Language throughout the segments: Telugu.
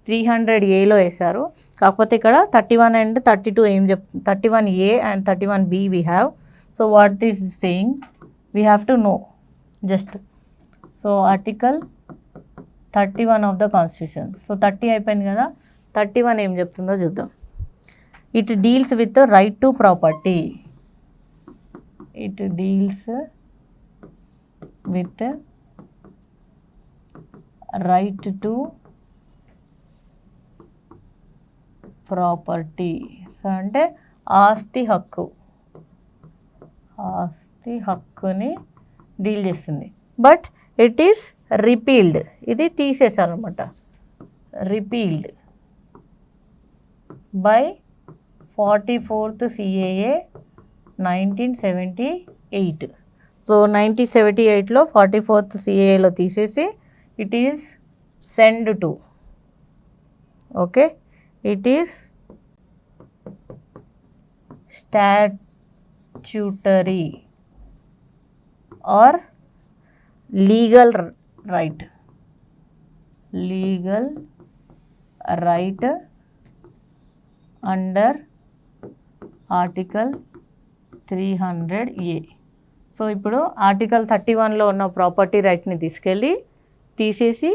300Aలో వేశారు. కాకపోతే ఇక్కడ 31 and 32 ఏం 31A and 31B we have. So what this is saying, we have to know just. So article 31 of the constitution. So 30 అయిపోయింది కదా, 31 ఏం చెప్తుందో చూద్దాం. It deals with the right to property. It deals with the right to property. So అంటే ఆస్తి హక్కుని డీల్ చేస్తుంది. బట్ ఇట్ ఈస్ రిపీల్డ్, ఇది తీసేశారనమాట, repealed by 44th CAA 1978. So 1978లో 44th CAAలో తీసేసి it is send to, okay, it is statutory or legal right under article 300A. So ఇప్పుడు ఆర్టికల్ 31లో ఉన్న ప్రాపర్టీ రైట్ని తీసేసి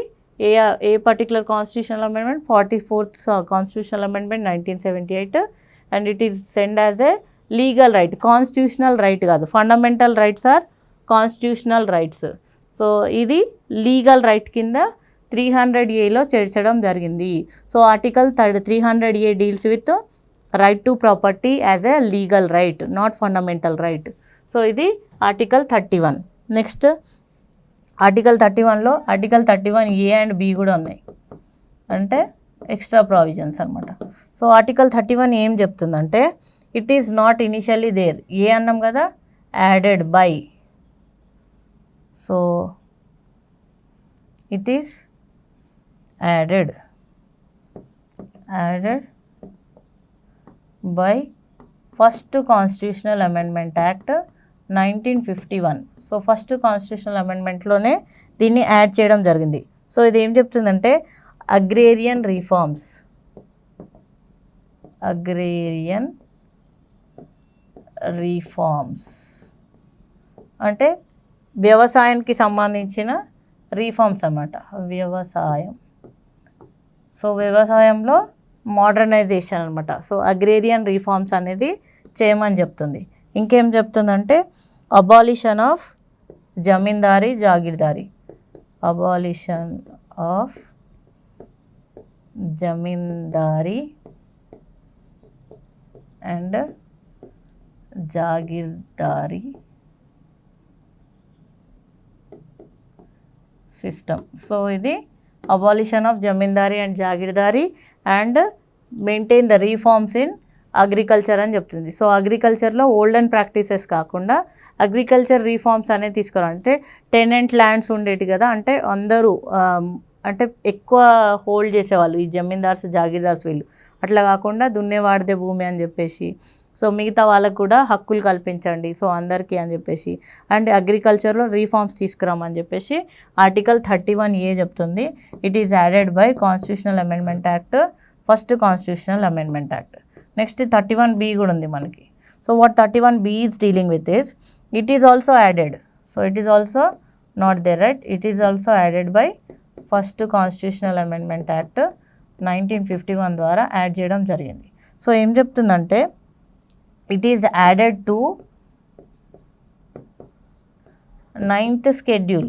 a particular constitutional amendment, 44th constitutional amendment 1978, and it is send as a legal right, constitutional right కాదు, fundamental rights are constitutional rights. So ఇది లీగల్ రైట్ కింద 300Aలో చేర్చడం జరిగింది. So article 300A deals with right to property as a legal right, not fundamental right. So ఇది ఆర్టికల్ 31. నెక్స్ట్ ఆర్టికల్ 31లో ఆర్టికల్ 31A and B కూడా ఉన్నాయి, అంటే ఎక్స్ట్రా ప్రావిజన్స్ అనమాట. సో ఆర్టికల్ 31 ఏం చెప్తుందంటే, it is not initially there, A అన్నాం కదా, added by. So it is added by first constitutional amendment act 1951. So first constitutional అమెండ్మెంట్లోనే దీన్ని యాడ్ చేయడం జరిగింది. సో ఇది ఏం చెప్తుందంటే, అగ్రేరియన్ రిఫార్మ్స్ అంటే వ్యవసాయానికి సంబంధించిన రీఫార్మ్స్ అన్నమాట, వ్యవసాయం. సో వ్యవసాయంలో మోడర్నైజేషన్ అనమాట. సో అగ్రేరియన్ రిఫార్మ్స్ అనేది చేయమని చెప్తుంది. ఇంకేం చెప్తుందంటే, abolition of zamindari jagirdari, abolition of zamindari and jagirdari system. So ఇది abolition of zamindari and jagirdari and maintain the reforms in agriculture అని చెప్తుంది. సో అగ్రికల్చర్లో ఓల్డెన్ ప్రాక్టీసెస్ కాకుండా అగ్రికల్చర్ రీఫార్మ్స్ అనేది తీసుకురావాలంటే, టెనెంట్ ల్యాండ్స్ ఉండేటి కదా, అంటే అందరూ అంటే ఎక్కువ హోల్డ్ చేసేవాళ్ళు ఈ జమీందార్స్ జాగీర్దార్స్ వీళ్ళు, అట్లా కాకుండా దున్నేవాడిదే భూమి అని చెప్పేసి, సో మిగతా వాళ్ళకు కూడా హక్కులు కల్పించండి, సో అందరికీ అని చెప్పేసి, అండ్ అగ్రికల్చర్లో రీఫార్మ్స్ తీసుకురామని చెప్పేసి ఆర్టికల్ 31A చెప్తుంది. It is added by constitutional amendment act, first constitutional amendment act. Next 31B కూడా ఉంది మనకి. So what 31B is dealing with is, it is also added. So it is also not there, right, it is also added by first constitutional amendment act 1951 ద్వారా యాడ్ చేయడం జరిగింది. సో ఏం చెప్తుందంటే, it is added to 9th schedule.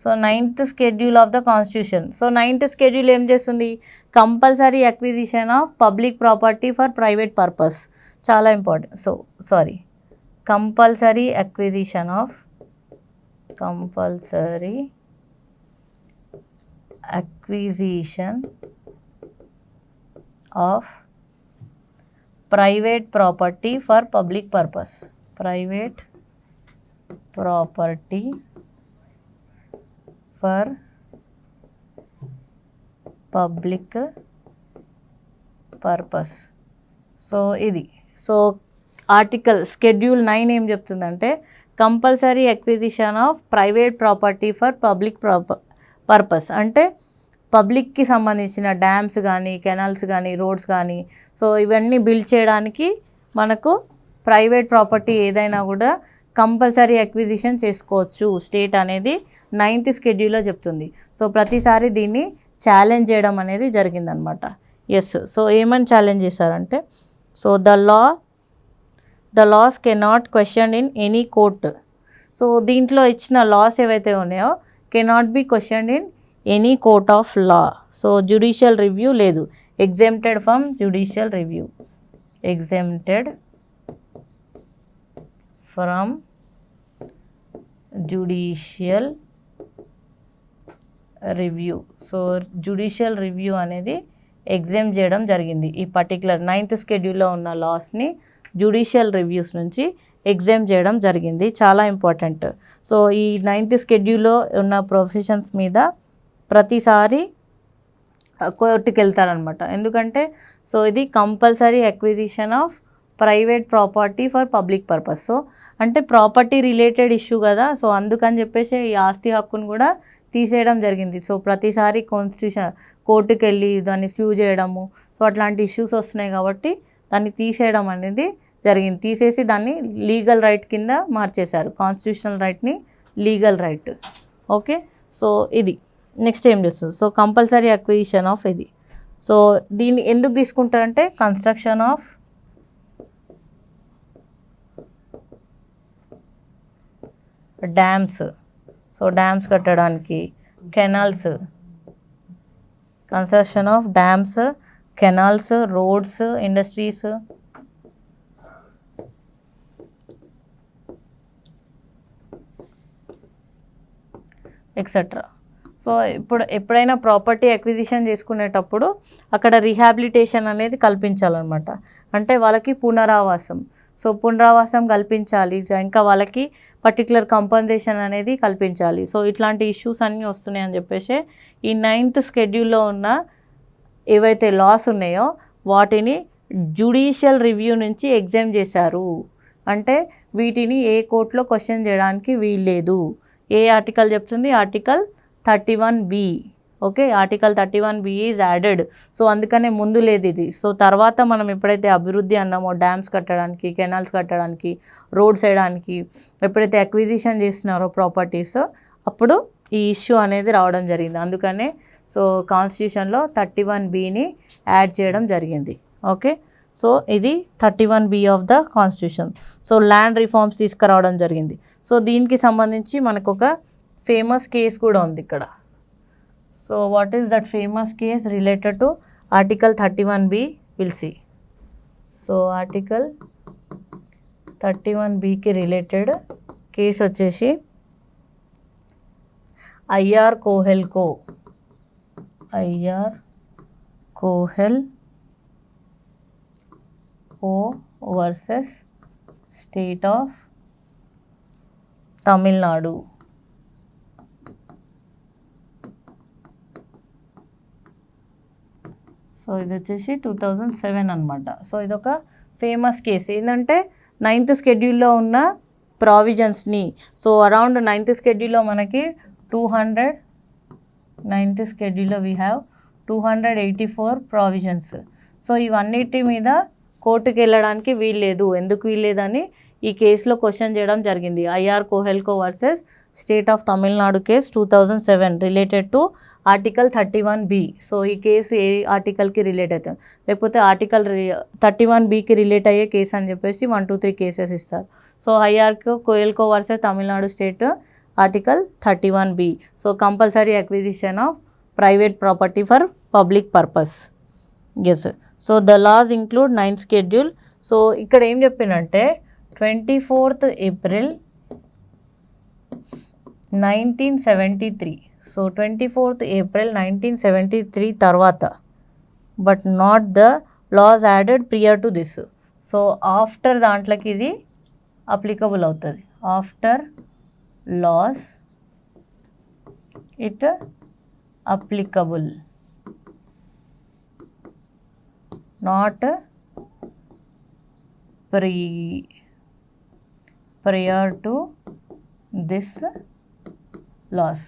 So 9th schedule of the constitution. So 9th schedule ఏం చేస్తుంది, compulsory acquisition of public property for private purpose, చాలా important. So compulsory acquisition of private property for public purpose, private property for public purpose. So ఇది, సో ఆర్టికల్ షెడ్యూల్ 9 ఏం చెప్తుందంటే, compulsory acquisition of private property for public purpose, అంటే పబ్లిక్కి సంబంధించిన డ్యామ్స్ కానీ, కెనాల్స్ కానీ, రోడ్స్ కానీ, సో ఇవన్నీ బిల్డ్ చేయడానికి మనకు ప్రైవేట్ ప్రాపర్టీ ఏదైనా కూడా కంపల్సరీ అక్విజిషన్ చేసుకోవచ్చు స్టేట్ అనేది 9th షెడ్యూల్లో చెప్తుంది. సో ప్రతిసారి దీన్ని ఛాలెంజ్ చేయడం అనేది జరిగిందనమాట. ఎస్, సో ఏమని ఛాలెంజ్ చేశారంటే, so the laws cannot question in any court. So దీంట్లో ఇచ్చిన లాస్ ఏవైతే ఉన్నాయో cannot be question in any court of law. So judicial review లేదు, exempted from judicial review, exempted from judicial review. So judicial review అనేది ఎగ్జామ్ చేయడం జరిగింది. ఈ పర్టికులర్ 9th షెడ్యూల్లో ఉన్న లాస్ని జ్యుడిషియల్ రివ్యూస్ నుంచి ఎగ్జామ్ చేయడం జరిగింది. చాలా ఇంపార్టెంట్. సో ఈ 9th షెడ్యూల్లో ఉన్న ప్రొఫెషన్స్ మీద ప్రతిసారి కోర్టుకి వెళ్తారనమాట. ఎందుకంటే సో ఇది compulsory acquisition of private property for public purpose. So అంటే ప్రాపర్టీ రిలేటెడ్ ఇష్యూ కదా, సో అందుకని చెప్పేసి ఈ ఆస్తి హక్కును కూడా తీసేయడం జరిగింది. సో ప్రతిసారి కాన్స్టిట్యూషన్ కోర్టుకి వెళ్ళి దాన్ని స్యూ చేయడము, సో అట్లాంటి ఇష్యూస్ వస్తున్నాయి కాబట్టి దాన్ని తీసేయడం అనేది జరిగింది. తీసేసి దాన్ని లీగల్ రైట్ కింద మార్చేశారు, కాన్స్టిట్యూషనల్ రైట్ని లీగల్ రైట్. ఓకే, సో ఇది నెక్స్ట్ ఏం చేస్తుంది. సో కంపల్సరీ అక్విజిషన్ ఆఫ్ ఇది. సో దీన్ని ఎందుకు తీసుకుంటారంటే construction of dams, so dams కట్టడానికి, canals, construction of dams, canals, roads, industries, etcetera. So ఎప్పుడైనా ప్రాపర్టీ అక్విజిషన్ చేసుకునేటప్పుడు అక్కడ రీహాబిలిటేషన్ అనేది కల్పించాలన్నమాట. అంటే వాళ్ళకి పునరావాసం, సో పునరావాసం కల్పించాలి, ఇంకా వాళ్ళకి పర్టికులర్ కంపన్సేషన్ అనేది కల్పించాలి. సో ఇట్లాంటి ఇష్యూస్ అన్నీ వస్తున్నాయి అని చెప్పేసి ఈ 9th షెడ్యూల్లో ఉన్న ఏవైతే లాస్ ఉన్నాయో వాటిని జ్యుడిషియల్ రివ్యూ నుంచి ఎగ్జామ్ చేశారు. అంటే వీటిని ఏ కోర్టులో క్వశ్చన్ చేయడానికి వీల్లేదు. ఏ ఆర్టికల్ చెప్తుంది? Article 31B. Okay, article 31B is added. So అందుకనే ముందు లేదు ఇది. సో తర్వాత మనం ఎప్పుడైతే అభివృద్ధి అన్నామో డ్యామ్స్ కట్టడానికి, కెనాల్స్ కట్టడానికి, రోడ్స్ వేయడానికి ఎప్పుడైతే అక్విజిషన్ చేస్తున్నారో ప్రాపర్టీస్, అప్పుడు ఈ ఇష్యూ అనేది రావడం జరిగింది. అందుకనే సో కాన్స్టిట్యూషన్లో 31Bని యాడ్ చేయడం జరిగింది. ఓకే, సో ఇది 31B of the constitution. So land reforms తీసుకురావడం జరిగింది. సో దీనికి సంబంధించి మనకు ఒక ఫేమస్ కేస్ కూడా ఉంది ఇక్కడ. So what is that famous case related to article 31B? Will see. So article 31Bకి రిలేటెడ్ కేసు వచ్చేసి I R Coelho versus state of Tamil Nadu. So ఇది వచ్చేసి 2007 అనమాట. సో ఇదొక ఫేమస్ కేసు. ఏంటంటే 9th షెడ్యూల్లో ఉన్న ప్రావిజన్స్ని, సో అరౌండ్ 9th షెడ్యూల్లో మనకి 9th షెడ్యూల్లో వీ హ్యావ్ 284 ప్రావిజన్స్. సో ఇవన్నిటి మీద కోర్టుకి వెళ్ళడానికి వీల్లేదు. ఎందుకు వీల్లేదని ఈ కేసులో క్వశ్చన్ చేయడం జరిగింది. I R Coelho versus state of Tamil Nadu case 2007 related to article 31B. So ఈ కేసు ఏ ఆర్టికల్కి రిలేట్ అవుతుంది, లేకపోతే ఆర్టికల్ 31Bకి రిలేట్ అయ్యే కేసు అని చెప్పేసి 1, 2, 3 కేసెస్ ఇస్తారు. So I R Coelho versus Tamil Nadu state article 31B. So compulsory acquisition of private property for public purpose. Yes, so the laws include 9th schedule. So ఇక్కడ ఏం చెప్పినంటే 24th April 1973. So 24th April 1973 తర్వాత, but not the laws added prior to this. So after దాంట్లోకి ఇది అప్లికబుల్ అవుతుంది. After laws it applicable, not prior to this loss.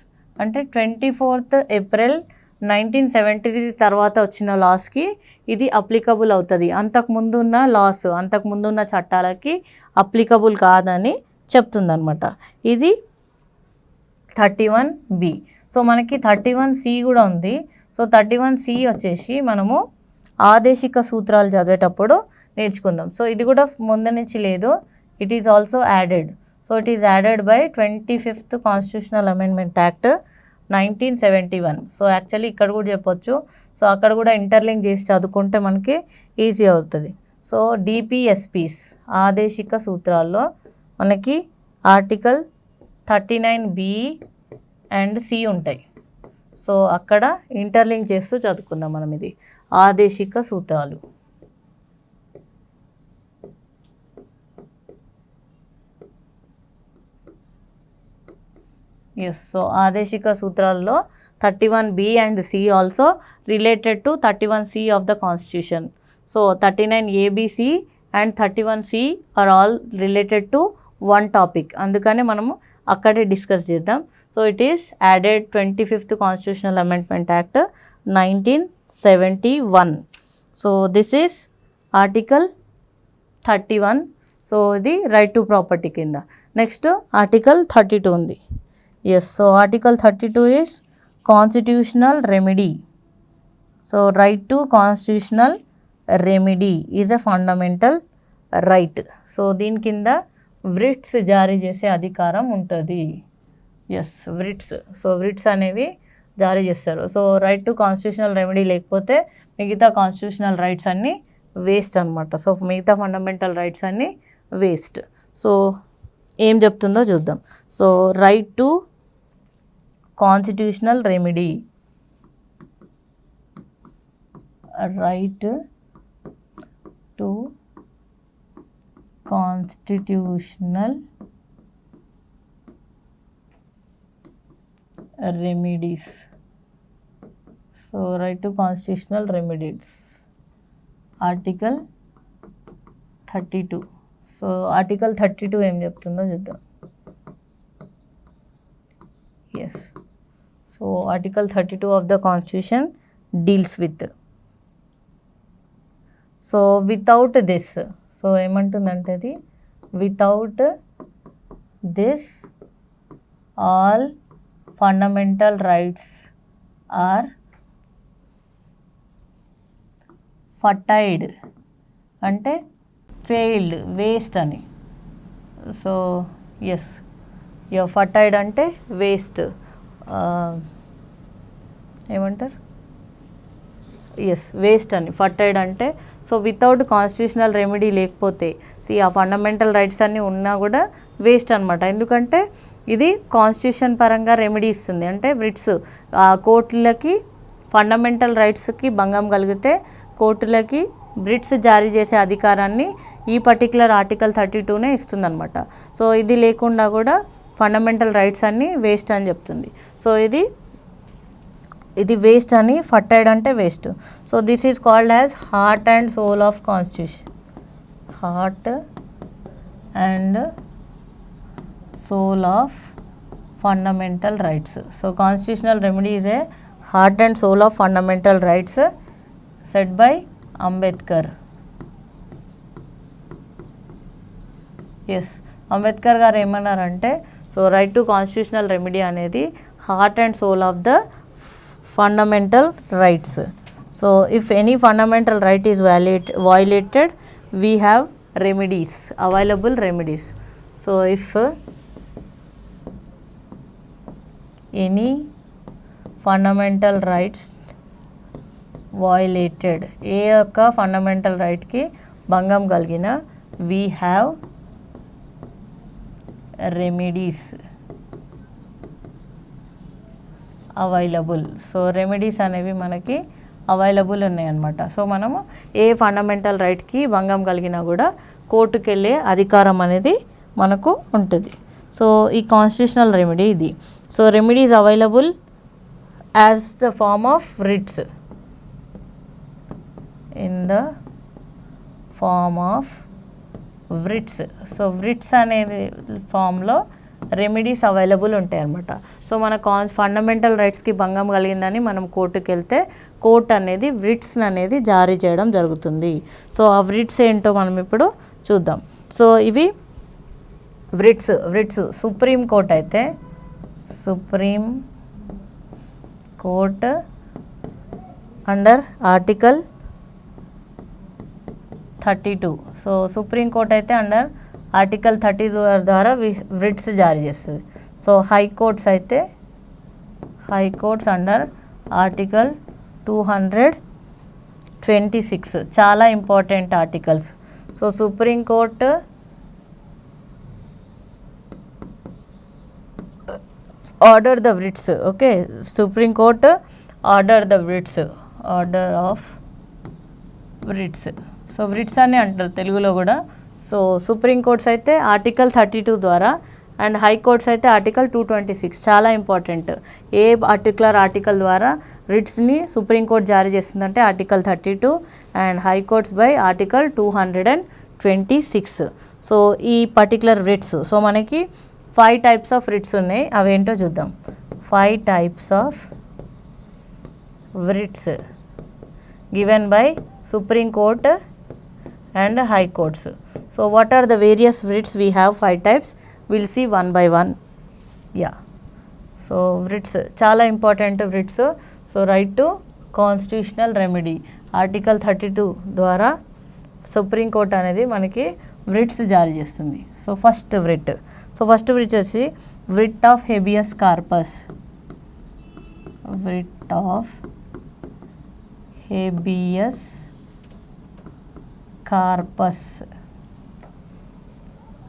అంటే 24th April 1970 తర్వాత వచ్చిన లాస్కి ఇది అప్లికబుల్ అవుతుంది, అంతకుముందున్న లాస్ అంతకుముందున్న చట్టాలకి అప్లికబుల్ కాదని చెప్తుందనమాట. ఇది 31B. సో మనకి 31C కూడా ఉంది. సో 31C వచ్చేసి మనము ఆదేశిక సూత్రాలు చదివేటప్పుడు నేర్చుకుందాం. సో ఇది కూడా ముందు నుంచి లేదు, it is also added. So it is added by 25th constitutional amendment act 1971. So actually ఇక్కడ కూడా చెప్పొచ్చు, సో అక్కడ కూడా ఇంటర్లింక్ చేసి చదువుకుంటే మనకి ఈజీ అవుతుంది. సో డిపిఎస్పీస్ ఆదేశిక సూత్రాల్లో మనకి ఆర్టికల్ 39B అండ్ C ఉంటాయి. సో అక్కడ ఇంటర్లింక్ చేస్తూ చదువుకుందాం మనం. ఇది ఆదేశిక సూత్రాలు. ఎస్, సో ఆదేశిక సూత్రాల్లో 31B and C also related to 31C of the constitution. So 39ABC and 31C are all related to one topic, అందుకనే మనము అక్కడే డిస్కస్ చేద్దాం. So it is added 25th constitutional amendment act 1971. So this is article 31. So ఇది రైట్ టు ప్రాపర్టీ కింద. నెక్స్ట్ ఆర్టికల్ 32 ఉంది. Yes, so article 32 is constitutional remedy. So right to constitutional remedy is a fundamental right. So దీని కింద వ్రిట్స్ జారీ చేసే అధికారం ఉంటుంది. Yes, writs. సో వ్రిట్స్ అనేవి జారీ చేస్తారు. So right to constitutional remedy లేకపోతే మిగతా కాన్స్టిట్యూషనల్ రైట్స్ అన్నీ వేస్ట్ అనమాట. సో మిగతా ఫండమెంటల్ రైట్స్ అన్నీ వేస్ట్. సో ఏం చెప్తుందో చూద్దాం. So right to constitutional remedy, right to constitutional remedies. So right to constitutional remedies article 32. So article 32 ఏం చెప్తుందో చూద్దాం. Yes, so article 32 of the constitution deals with. So without this, so ఏమంటుందంటే అది without this all fundamental rights are ఫటైడ్ అంటే ఫెయిల్డ్, వేస్ట్ అని. సో ఎస్, ఫటైడ్ అంటే వేస్ట్, ఏమంటారు, ఎస్ వేస్ట్ అని, ఫటైడ్ అంటే. సో వితౌట్ కాన్స్టిట్యూషనల్ రెమెడీ లేకపోతే ఆ ఫండమెంటల్ రైట్స్ అన్నీ ఉన్నా కూడా వేస్ట్ అనమాట. ఎందుకంటే ఇది కాన్స్టిట్యూషన్ పరంగా రెమెడీ ఇస్తుంది. అంటే వ్రిట్స్ కోర్టులకి ఫండమెంటల్ రైట్స్కి భంగం కలిగితే కోర్టులకి వ్రిట్స్ జారీ చేసే అధికారాన్ని ఈ పర్టికులర్ ఆర్టికల్ 32నే ఇస్తుందన్నమాట. సో ఇది లేకుండా కూడా ఫండమెంటల్ రైట్స్ అన్నీ వేస్ట్ అని చెప్తుంది. సో ఇది వేస్ట్ అని, ఫటైడ్ అంటే waste. So this is called as heart and soul of constitution, heart and soul of fundamental rights. So constitutional remedy is a heart and soul of fundamental rights set by Ambedkar. Yes, Ambedkar garu ఏమన్నారంటే, so right to constitutional remedy అనేది heart and soul of the fundamental rights. So if any fundamental right is violated, we have remedies, available remedies. So if any fundamental rights violated, ఏ యొక్క ఫండమెంటల్ రైట్కి భంగం కలిగిన, we have remedies available. So remedies అనేవి మనకి అవైలబుల్ ఉన్నాయన్నమాట. సో మనము ఏ ఫండమెంటల్ రైట్కి భంగం కలిగినా కూడా కోర్టుకు వెళ్ళే అధికారం అనేది మనకు ఉంటుంది. సో ఈ కాన్స్టిట్యూషనల్ రెమెడీ ఇది. So remedies available as the form of writs, in the form of writs. So writs అనేది ఫామ్లో రెమెడీస్ అవైలబుల్ ఉంటాయి అన్నమాట. సో మన ఫండమెంటల్ రైట్స్కి భంగం కలిగిందని మనం కోర్టుకి వెళ్తే కోర్టు అనేది రిట్స్ అనేది జారీ చేయడం జరుగుతుంది. సో ఆ రిట్స్ ఏంటో మనం ఇప్పుడు చూద్దాం. సో ఇవి రిట్స్ సుప్రీం కోర్ట్ అయితే supreme court under article 32. So supreme court అయితే అండర్ ఆర్టికల్ 32 ద్వారా రిట్స్ జారీ చేస్తుంది. సో హైకోర్ట్స్ అయితే హైకోర్ట్స్ అండర్ ఆర్టికల్ 226 చాలా important articles. So supreme court order the writs. Okay, supreme court order the writs, order of writs. So writs అని అంటారు తెలుగులో కూడా. సో సుప్రీం కోర్ట్స్ అయితే ఆర్టికల్ 32 ద్వారా అండ్ హైకోర్ట్స్ అయితే ఆర్టికల్ 226 చాలా ఇంపార్టెంట్. ఏ ఆర్టికల్ ద్వారా రిట్స్ని సుప్రీంకోర్టు జారీ చేస్తుందంటే article 32 and high courts by article 226. So ఈ పర్టికులర్ రిట్స్, సో మనకి 5 types ఆఫ్ రిట్స్ ఉన్నాయి. అవేంటో చూద్దాం. 5 types of writs given by supreme court and high courts. So what are the various writs? We have 5 types. Will see one by one. Yeah, so writs చాలా important writs. So right to constitutional remedy article 32 ద్వారా సుప్రీంకోర్టు అనేది మనకి రిట్స్ జారీ చేస్తుంది. సో ఫస్ట్ రిట్ వచ్చి writ of habeas corpus. Writ of habeas corpus.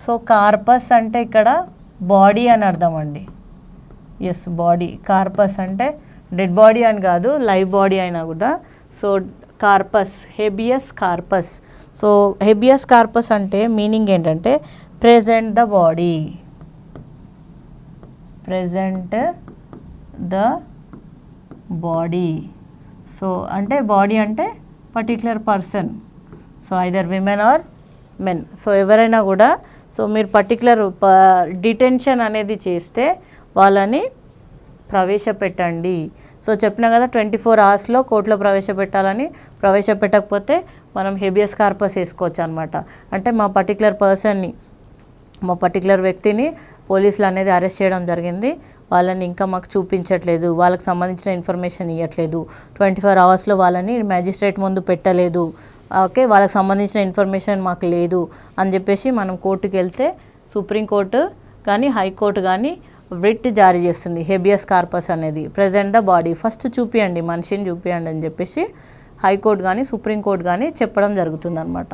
So corpus అంటే ఇక్కడ బాడీ అని అర్థం అండి. Yes, body. కార్పస్ అంటే డెడ్ బాడీ అని కాదు, లైవ్ బాడీ అయినా కూడా. So corpus, habeas corpus. So habeas corpus అంటే మీనింగ్ ఏంటంటే present the body, present the body. So అంటే బాడీ అంటే particular person. So either women or men. So ఎవరైనా కూడా, సో మీరు పర్టిక్యులర్ డిటెన్షన్ అనేది చేస్తే వాళ్ళని ప్రవేశపెట్టండి. సో చెప్పినా కదా 24 hours కోర్టులో ప్రవేశపెట్టాలని. ప్రవేశపెట్టకపోతే మనం హెబియస్ కార్పస్ వేసుకోవచ్చు అనమాట. అంటే మా పర్టిక్యులర్ పర్సన్ని, మా పర్టిక్యులర్ వ్యక్తిని పోలీసులు అనేది అరెస్ట్ చేయడం జరిగింది, వాళ్ళని ఇంకా మాకు చూపించట్లేదు, వాళ్ళకి సంబంధించిన ఇన్ఫర్మేషన్ ఇవ్వట్లేదు, 24 hours వాళ్ళని మ్యాజిస్ట్రేట్ ముందు పెట్టలేదు, ఓకే, వాళ్ళకి సంబంధించిన ఇన్ఫర్మేషన్ మాకు లేదు అని చెప్పేసి మనం కోర్టుకు వెళ్తే సుప్రీంకోర్టు కానీ హైకోర్టు కానీ రిట్ జారీ చేస్తుంది. హెబియస్ కార్పస్ అనేది ప్రెజెంట్ ద బాడీ, ఫస్ట్ చూపియండి, మనిషిని చూపియండి అని చెప్పేసి హైకోర్టు కానీ సుప్రీంకోర్టు కానీ చెప్పడం జరుగుతుంది అనమాట.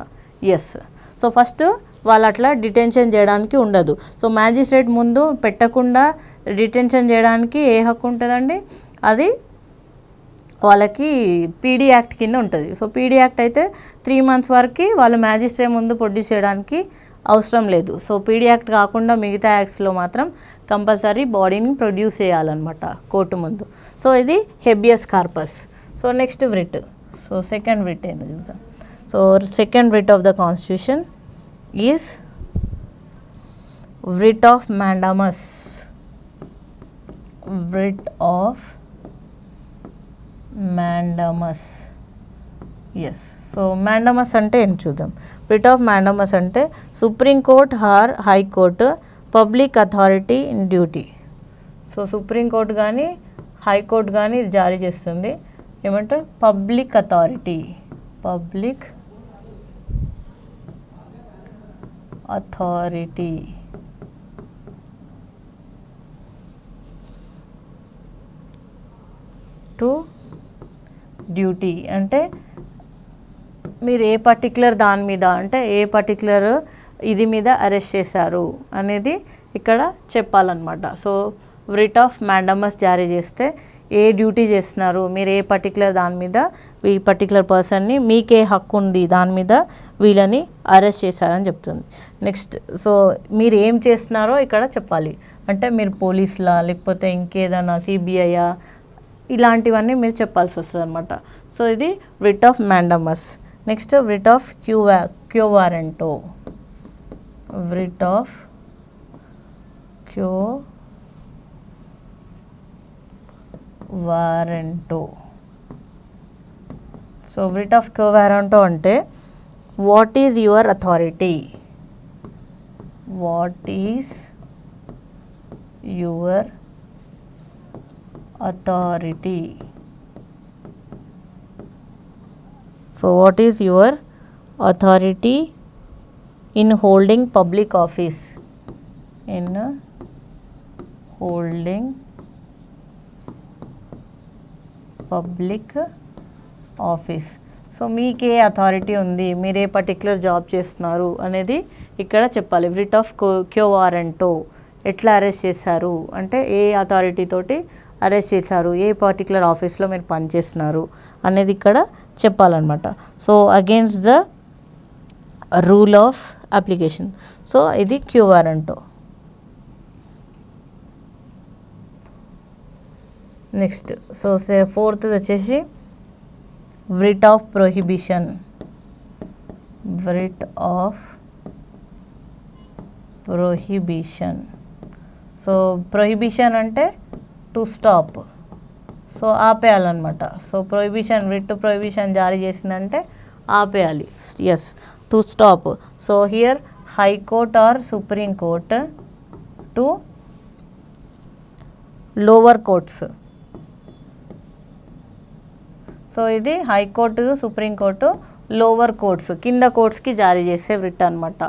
ఎస్, సో ఫస్ట్ వాళ్ళు అట్లా డిటెన్షన్ చేయడానికి ఉండదు. సో మ్యాజిస్ట్రేట్ ముందు పెట్టకుండా డిటెన్షన్ చేయడానికి ఏ హక్కు ఉంటుందండి? అది వాళ్ళకి పీడీ యాక్ట్ కింద ఉంటుంది. సో పీడీ యాక్ట్ అయితే 3 months వరకు వాళ్ళు మ్యాజిస్ట్రేట్ ముందు ప్రొడ్యూస్ చేయడానికి అవసరం లేదు. సో పీడీ యాక్ట్ కాకుండా మిగతా యాక్ట్స్లో మాత్రం కంపల్సరీ బాడీని ప్రొడ్యూస్ చేయాలన్నమాట కోర్టు ముందు. సో ఇది habeas corpus. So next writ. So second writ ఏంటో చూసాం. So second writ of the constitution is writ of mandamus. Writ of mandamus. Yes, so mandamus అంటే ఏం చూద్దాం. రిట్ ఆఫ్ మ్యాండమస్ అంటే supreme court or high court public authority in duty. So supreme court కానీ హైకోర్టు కానీ ఇది జారీ చేస్తుంది. ఏమంటారు? Public authority, public authority to duty. అంటే మీరు ఏ పర్టిక్యులర్ దాని మీద, అంటే ఏ పర్టిక్యులర్ ఇది మీద అరెస్ట్ చేశారు అనేది ఇక్కడ చెప్పాలన్నమాట. సో రిట్ ఆఫ్ మ్యాండమస్ జారీ చేస్తే ఏ డ్యూటీ చేస్తున్నారు, మీరు ఏ పర్టిక్యులర్ దాని మీద, ఈ పర్టిక్యులర్ పర్సన్ని మీకే హక్కు ఉంది దాని మీద వీళ్ళని అరెస్ట్ చేశారని చెప్తుంది. నెక్స్ట్, సో మీరు ఏం చేస్తున్నారో ఇక్కడ చెప్పాలి. అంటే మీరు పోలీసులా లేకపోతే ఇంకేదైనా సిబిఐయా, ఇలాంటివన్నీ మీరు చెప్పాల్సి వస్తుంది అనమాట. సో ఇది writ of mandamus. Next writ of Q వారెంటో. Writ of quo వారెంటో. So writ of quo warranto అంటే what is your authority, what is your authority. So what is your authority in holding public office, in holding public office. So మీకే అథారిటీ ఉంది, మీరే పర్టిక్యులర్ జాబ్ చేస్తున్నారు అనేది ఇక్కడ చెప్పాలి. writ of quo warranto ఎట్లా అరెస్ట్ చేశారు అంటే ఏ అథారిటీ తోటి అరెస్ట్ చేశారు, ఏ పర్టిక్యులర్ ఆఫీస్లో మీరు పనిచేస్తున్నారు అనేది ఇక్కడ చెప్పాలన్నమాట. So against the rule of application. So ఇది quo warranto. Next so fourth వచ్చేసి writ of prohibition. writ of prohibition. So prohibition అంటే టు స్టాప్, సో ఆపేయాలన్నమాట. సో ప్రొహిబిషన్, writ ప్రొహిబిషన్ జారీ చేసిందంటే ఆపేయాలి. Yes, to stop. So here high court or supreme court to lower courts. So ఇది హైకోర్టు, సుప్రీంకోర్టు, లోవర్ కోర్ట్స్, కింద కోర్ట్స్కి జారీ చేసే writ అనమాట.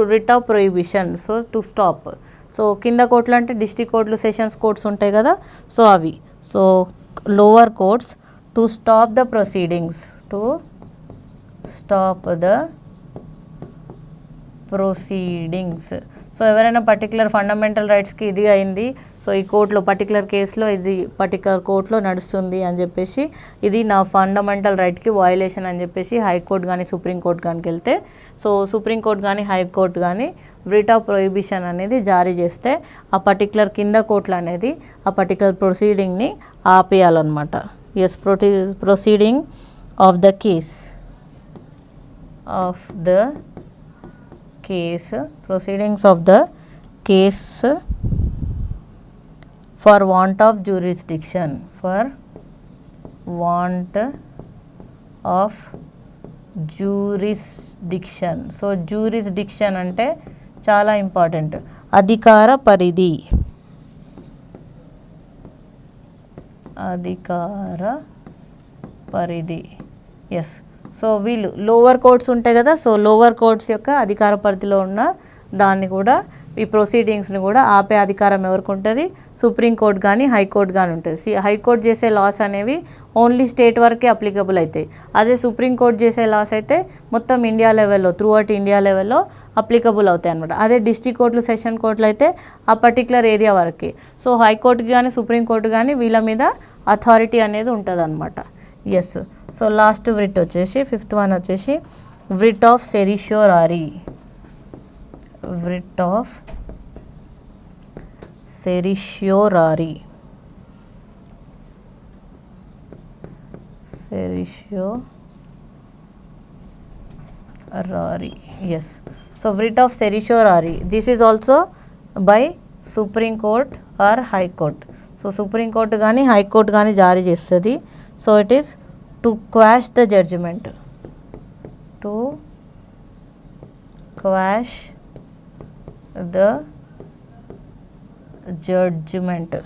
writ of prohibition. So to stop. So కింద కోర్టులు అంటే డిస్ట్రిక్ట్ కోర్టులు, సెషన్స్ కోర్ట్స్ ఉంటాయి కదా, సో అవి. So lower courts to stop the proceedings, to stop the proceedings. So ఎవరైనా పర్టికులర్ ఫండమెంటల్ రైట్స్కి ఇది అయింది, సో ఈ కోర్టులో పర్టికులర్ కేసులో ఇది పర్టికులర్ కోర్టులో నడుస్తుంది అని చెప్పేసి, ఇది నా ఫండమెంటల్ రైట్కి వయలేషన్ అని చెప్పేసి హైకోర్టు కానీ సుప్రీంకోర్టు కానీ వెళ్తే, సో సుప్రీంకోర్టు కానీ హైకోర్టు కానీ writ of prohibition అనేది జారీ చేస్తే ఆ పర్టికులర్ కింద కోర్టులు అనేది ఆ పర్టికులర్ ప్రొసీడింగ్ని ఆపేయాలన్నమాట. Yes, proceeding of the case, of the case, proceedings of the case for want of jurisdiction, for want of jurisdiction. So jurisdiction అంటే చాలా ఇంపార్టెంట్, అధికార పరిధి, అధికార పరిధి. ఎస్, సో వీళ్ళు లోవర్ కోర్ట్స్ ఉంటాయి కదా, సో లోవర్ కోర్ట్స్ యొక్క అధికార పరిధిలో ఉన్న దాన్ని కూడా, ఈ ప్రొసీడింగ్స్ని కూడా ఆపే అధికారం ఎవరికి ఉంటుంది, సుప్రీంకోర్టు కానీ హైకోర్టు కానీ ఉంటుంది. హైకోర్టు చేసే లాస్ అనేవి ఓన్లీ స్టేట్ వరకే అప్లికబుల్ అవుతాయి. అదే సుప్రీంకోర్టు చేసే లాస్ అయితే మొత్తం ఇండియా లెవెల్లో, త్రూ అవుట్ ఇండియా లెవెల్లో అప్లికబుల్ అవుతాయి అనమాట. అదే డిస్ట్రిక్ట్ కోర్టులు, సెషన్ కోర్టులు అయితే ఆ పర్టికులర్ ఏరియా వరకే. సో హైకోర్టుకి కానీ సుప్రీంకోర్టు కానీ వీళ్ళ మీద అథారిటీ అనేది ఉంటుంది అనమాట. ఎస్, సో లాస్ట్ writ వచ్చేసి ఫిఫ్త్ వన్ వచ్చేసి writ of certiorari. writ of certiorari. certiorari. Yes, so writ of certiorari, this is also by Supreme Court or High Court. So supreme court కానీ హైకోర్టు కానీ జారీ చేస్తుంది. So it is to quash the judgement, to quash the judgement.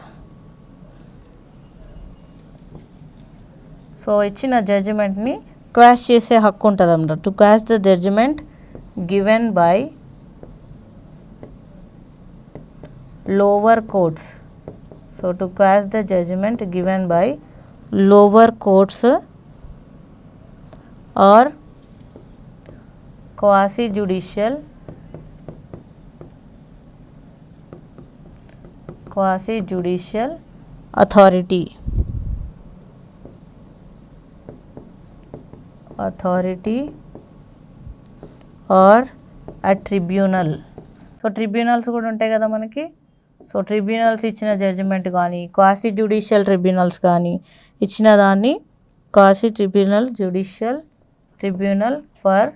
So ఇచ్చిన జడ్జిమెంట్ని క్వాష్ చేసే హక్కు ఉంటుంది అన్నమాట. To quash the judgement given by lower courts. So to quash the judgement given by lower courts or quasi judicial authority or a tribunal. So tribunals కూడా ఉంటాయి కదా మనకి. సో ట్రిబ్యునల్స్ ఇచ్చిన జడ్జిమెంట్ కానీ, క్వాసి జ్యుడిషియల్ ట్రిబ్యునల్స్ కానీ ఇచ్చిన దాన్ని quasi judicial tribunal for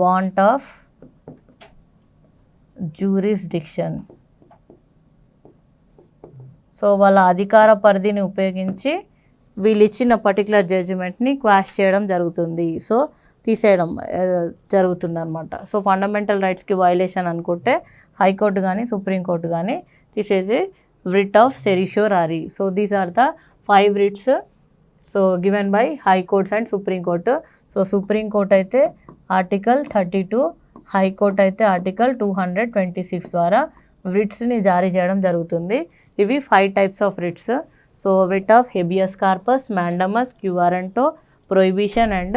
want of jurisdiction so వాళ్ళ అధికార పరిధిని ఉపయోగించి వీళ్ళు ఇచ్చిన పర్టికులర్ జడ్జిమెంట్ని క్వాష్ చేయడం జరుగుతుంది. సో తీసేయడం జరుగుతుంది అనమాట. సో ఫండమెంటల్ రైట్స్కి వైలేషన్ అనుకుంటే హైకోర్టు కానీ సుప్రీంకోర్టు కానీ తీసేది writ of certiorari. So these are the 5 writs so given by high courts and supreme court. So supreme court అయితే ఆర్టికల్ 32, హై కోర్ట్ అయితే ఆర్టికల్ 226 ద్వారా writsని జారీ చేయడం జరుగుతుంది. ఇవి 5 types of writs. So writ of habeas corpus, mandamus, quo warranto, prohibition and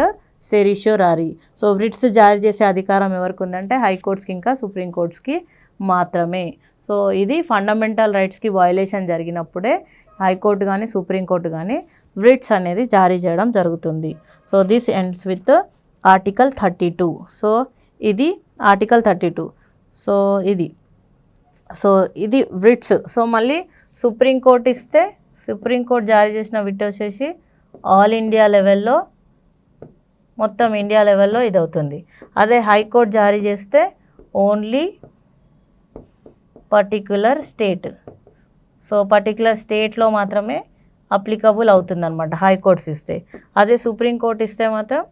certiorari. So writs జారీ చేసే అధికారం ఎవరికి ఉందంటే హైకోర్ట్స్కి ఇంకా సుప్రీం కోర్ట్స్కి మాత్రమే. సో ఇది ఫండమెంటల్ రైట్స్కి వయలేషన్ జరిగినప్పుడే హైకోర్టు కానీ సుప్రీంకోర్టు కానీ writs అనేది జారీ చేయడం జరుగుతుంది. So this ends with article 32. So ఇది ఆర్టికల్ 32. సో ఇది writs. సో మళ్ళీ సుప్రీంకోర్టు ఇస్తే సుప్రీంకోర్టు జారీ చేసిన writ వచ్చేసి ఆల్ ఇండియా లెవెల్లో, మొత్తం ఇండియా లెవెల్లో ఇది అవుతుంది. అదే హైకోర్టు జారీ చేస్తే only particular state, so particular స్టేట్లో మాత్రమే అప్లికబుల్ అవుతుంది అనమాట హైకోర్ట్స్ ఇస్తే. అదే సుప్రీంకోర్టు ఇస్తే మాత్రం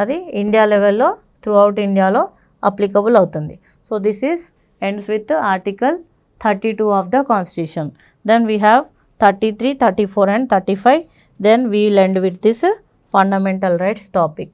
అది ఇండియా లెవెల్లో త్రూ అవుట్ ఇండియాలో అప్లికబుల్ అవుతుంది. So this is ends with article 32 of the constitution. Then we have 33, 34 and 35. Then we will end with this fundamental rights topic.